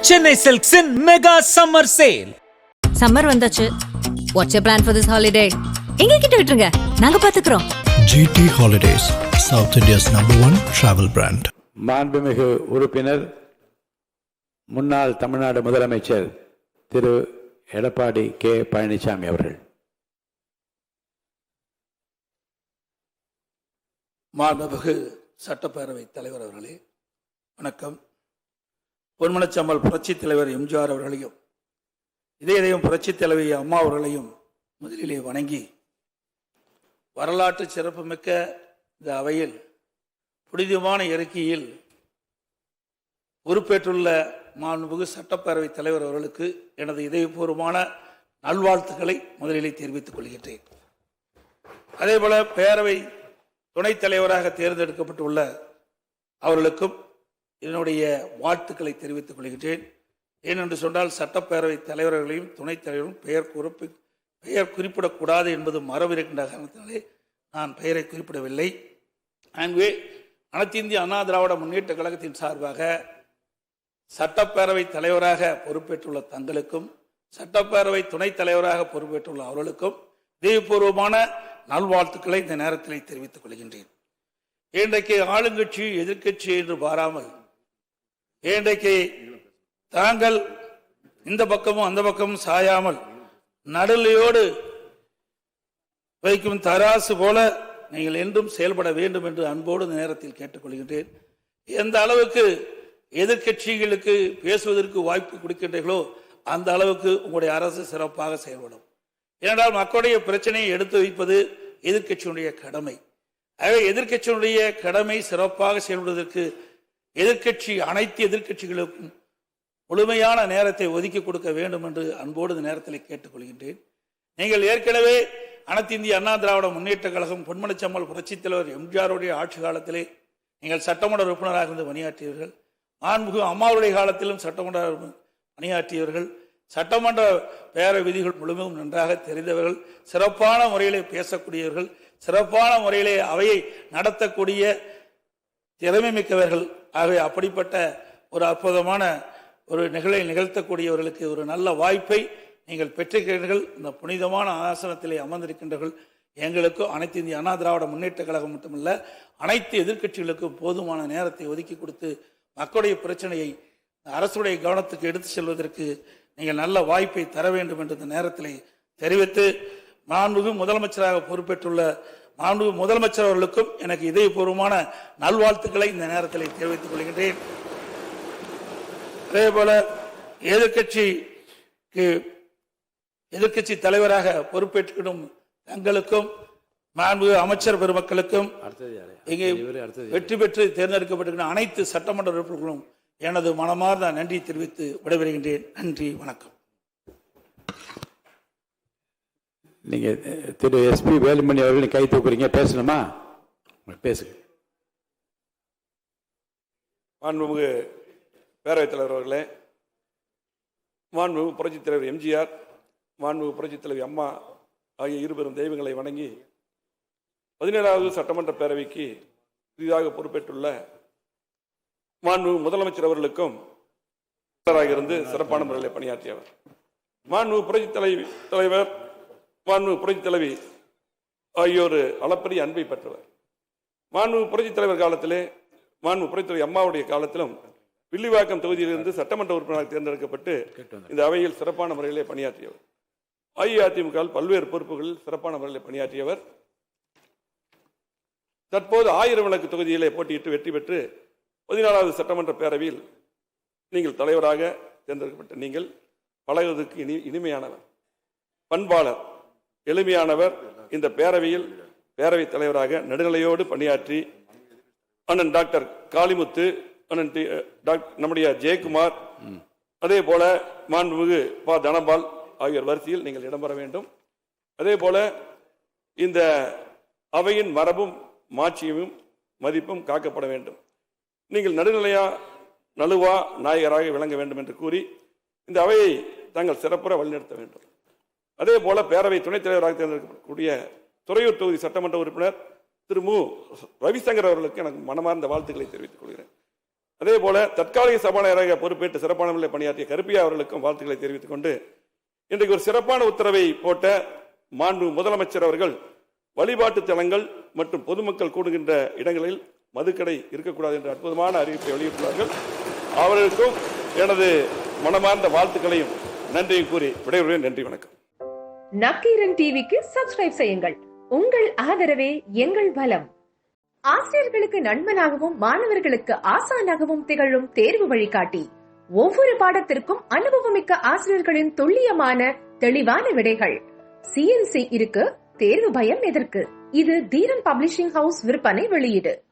Chennai Silks in Mega Summer Sale. Summer வந்தாச்சு. What's your plan for this holiday? எங்க கிட்ட விட்டுருங்க, நாங்க பாத்துக்கிறோம். GT Holidays, South India's #1 travel brand. மாண்புமிகு உறுப்பினர் முன்னாள் தமிழ்நாடு முதலமைச்சர் திரு எடப்பாடி கே பழனிசாமி அவர்கள். மாண்புமிகு சட்டப்பேரவை தலைவர் அவர்களே வணக்கம். பொன்மனச்சம்மல் புரட்சித் தலைவர் எம்ஜிஆர் அவர்களையும் இதயம் புரட்சித் தலைவி அம்மா அவர்களையும் முதலிலே வணங்கி, வரலாற்று சிறப்புமிக்க இந்த அவையில் புனிதமான இறக்கியில் பொறுப்பேற்றுள்ள மாண்புமிகு சட்டப்பேரவை தலைவர் அவர்களுக்கு எனது இதயபூர்வமான நல்வாழ்த்துக்களை முதலிலே தெரிவித்துக் கொள்கின்றேன். அதேபோல பேரவை துணைத் தலைவராக தேர்ந்தெடுக்கப்பட்டுள்ள அவர்களுக்கும் என்னுடைய வாழ்த்துக்களை தெரிவித்துக் கொள்கின்றேன். ஏனென்று சொன்னால் சட்டப்பேரவை தலைவர்களையும் துணைத் தலைவரும் பெயர் குறிப்பிடக்கூடாது என்பது மரபு இருக்கின்ற காரணத்தினாலே நான் பெயரை குறிப்பிடவில்லை. ஆகவே அனைத்து இந்திய அண்ணா திராவிட முன்னேற்ற கழகத்தின் சார்பாக சட்டப்பேரவை தலைவராக பொறுப்பேற்றுள்ள தங்களுக்கும் சட்டப்பேரவை துணைத் தலைவராக பொறுப்பேற்றுள்ள அவர்களுக்கும் இதயபூர்வமான நல்வாழ்த்துக்களை இந்த நேரத்தில் தெரிவித்துக் கொள்கின்றேன். இன்றைக்கு ஆளுங்கட்சி எதிர்க்கட்சி என்று பாராமல் இன்றைக்கு தாங்கள் இந்த பக்கமும் அந்த பக்கமும் சாயாமல் நடுநிலையோடு வைக்கும் தராசு போல நீங்கள் என்றும் செயல்பட வேண்டும் என்று அன்போடு இந்த நேரத்தில் கேட்டுக்கொள்கின்றேன். எந்த அளவுக்கு எதிர்க்கட்சிகளுக்கு பேசுவதற்கு வாய்ப்பு கொடுக்கின்றீர்களோ அந்த அளவுக்கு உங்களுடைய அரசு சிறப்பாக செயல்படும். ஏனென்றால் மக்களுடைய பிரச்சனையை எடுத்து வைப்பது எதிர்க்கட்சியினுடைய கடமை. ஆகவே எதிர்க்கட்சியினுடைய கடமை சிறப்பாக செயல்படுவதற்கு அனைத்து எதிர்க்கட்சிகளுக்கும் முழுமையான நேரத்தை ஒதுக்கி கொடுக்க வேண்டும் என்று அன்போடு இந்த நேரத்தில் கேட்டுக்கொள்கின்றேன். நீங்கள் ஏற்கனவே அனைத்து இந்திய அண்ணா திராவிட முன்னேற்ற கழகம் பொன்மனச்சம்மல் புரட்சித் தலைவர் எம்ஜிஆருடைய ஆட்சி காலத்திலே நீங்கள் சட்டமன்ற உறுப்பினராக இருந்து பணியாற்றியவர்கள். மாண்புமிகு அம்மாவுடைய காலத்திலும் சட்டமன்ற பணியாற்றியவர்கள். சட்டமன்ற பேர விதிகள் முழுமையும் நன்றாக தெரிந்தவர்கள். சிறப்பான முறையிலே பேசக்கூடியவர்கள். சிறப்பான முறையிலே அவையை நடத்தக்கூடிய திறமை மிக்கவர்கள். ஆகவே அப்படிப்பட்ட ஒரு அற்புதமான ஒரு நிகழ்த்தக்கூடியவர்களுக்கு ஒரு நல்ல வாய்ப்பை நீங்கள் பெற்றிருக்கிறீர்கள். இந்த புனிதமான ஆசனத்திலே அமர்ந்திருக்கின்றீர்கள். எங்களுக்கும் அனைத்து இந்திய அண்ணா திராவிட முன்னேற்ற கழகம் மட்டுமல்ல அனைத்து எதிர்க்கட்சிகளுக்கும் போதுமான நேரத்தை ஒதுக்கி கொடுத்து மக்களுடைய பிரச்சனையை அரசுடைய கவனத்துக்கு எடுத்து செல்வதற்கு நீங்கள் நல்ல வாய்ப்பை தர வேண்டும் என்று இந்த நேரத்தில் தெரிவித்து, மாண்புமிகு முதலமைச்சராக பொறுப்பேற்றுள்ள மாண்புமிகு முதலமைச்சர் அவர்களுக்கும் எனக்கு இதயபூர்வமான நல்வாழ்த்துக்களை இந்த நேரத்தில் தெரிவித்துக் கொள்கின்றேன். அதேபோல எதிர்க்கட்சி தலைவராக பொறுப்பேற்றுக்கிடும் தங்களுக்கும் மாண்புமிகு அமைச்சர் பெருமக்களுக்கும் இங்கே வெற்றி பெற்று தேர்ந்தெடுக்கப்பட்டிருக்கிற அனைத்து சட்டமன்ற உறுப்பினர்களும் எனது மனமார்ந்த நன்றி தெரிவித்து விடைபெறுகின்றேன். நன்றி, வணக்கம். நீங்க திரு SP வேலுமணி அவர்கள் கை தூக்குறீங்க, பேசணுமா? பேசுங்க. மாண்புமிகு பேரவைத் தலைவர் அவர்களே, மாண்புமிகு புரட்சித் தலைவர் எம்ஜிஆர், மாண்புமிகு புரட்சித் தலைவி அம்மா ஆகிய இருபெரும் தெய்வங்களை வணங்கி 17வது சட்டமன்ற பேரவைக்கு புதிதாக பொறுப்பேற்றுள்ள மாண்புமிகு முதலமைச்சர் அவர்களுக்கும் இருந்து சிறப்பான முறையில் பணியாற்றியவர். மாண்புமிகு புரட்சித் தலைவர் மாண்புமிகு புரட்சித் தலைவி ஆகியோர் அளப்பரிய அன்பை பெற்றவர். மாண்புமிகு புரட்சித் தலைவர் காலத்திலே மாண்புமிகு புரட்சித் தலைவி அம்மாவுடைய காலத்திலும் வில்லிவாக்கம் தொகுதியிலிருந்து சட்டமன்ற உறுப்பினராக தேர்ந்தெடுக்கப்பட்டு இந்த அவையில் சிறப்பான முறையிலே பணியாற்றியவர். அஇஅதிமுக பல்வேறு பொறுப்புகளில் சிறப்பான முறையில் பணியாற்றியவர். தற்போது 1000 விளக்கு தொகுதியிலே போட்டியிட்டு வெற்றி பெற்று 14வது சட்டமன்ற பேரவையில் நீங்கள் தலைவராக தேர்ந்தெடுக்கப்பட்ட நீங்கள் பழகுவதற்கு இனிமையானவர், பண்பாளர், எளிமையானவர். இந்த பேரவையில் பேரவைத் தலைவராக நடுநிலையோடு பணியாற்றி அண்ணன் டாக்டர் காளிமுத்து, அண்ணன் நம்முடைய ஜெயக்குமார், அதே போல மாண்புமிகு தனபால் ஆகியோர் வரிசையில் நீங்கள் இடம்பெற வேண்டும். அதே போல இந்த அவையின் மரபும் மாட்சியும் மதிப்பும் காக்கப்பட வேண்டும். நீங்கள் நழுவா நாயகராக விளங்க வேண்டும் என்று கூறி இந்த அவையை தாங்கள் சிறப்புற வழிநடத்த வேண்டும். அதே போல பேரவை துணைத் தலைவராக தேர்ந்தெடுக்கக்கூடிய துறையூர் தொகுதி சட்டமன்ற உறுப்பினர் திரு மு ரவிசங்கர் அவர்களுக்கு எனக்கு மனமார்ந்த வாழ்த்துக்களை தெரிவித்துக் கொள்கிறேன். அதே போல தற்காலிக சபாநாயகராக பொறுப்பேற்று சிறப்பான முறையில் பணியாற்றிய கருப்பியா அவர்களுக்கும் வாழ்த்துக்களை தெரிவித்துக் கொண்டு இன்றைக்கு ஒரு சிறப்பான உத்தரவை போட்ட மாண்பு முதலமைச்சர் அவர்கள் வழிபாட்டு தலங்கள் மற்றும் பொதுமக்கள் கூடுகின்ற இடங்களில் மதுக்கடை இருக்கக்கூடாது என்ற அற்புதமான அறிவிப்பை வெளியிட்டுள்ளார்கள். அவர்களுக்கும் எனது மனமார்ந்த வாழ்த்துக்களையும் நன்றியும் கூறி விடைபெறுவேன். நன்றி, வணக்கம். நக்கீரன் டிவிக்கு சப்ஸ்கிரைப் செய்யுங்கள். உங்கள் ஆதரவே எங்கள் பலம். ஆசிரியர்களுக்கு நண்பனாகவும் மாணவர்களுக்கு ஆசானாகவும் திகழும் தேர்வு வழிகாட்டி. ஒவ்வொரு பாடத்திற்கும் அனுபவமிக்க ஆசிரியர்களின் துல்லியமான தெளிவான விடைகள். CNC இருக்கு, தேர்வு பயம் எதற்கு? இது தீரன் பப்ளிஷிங் ஹவுஸ் விற்பனை வெளியீடு.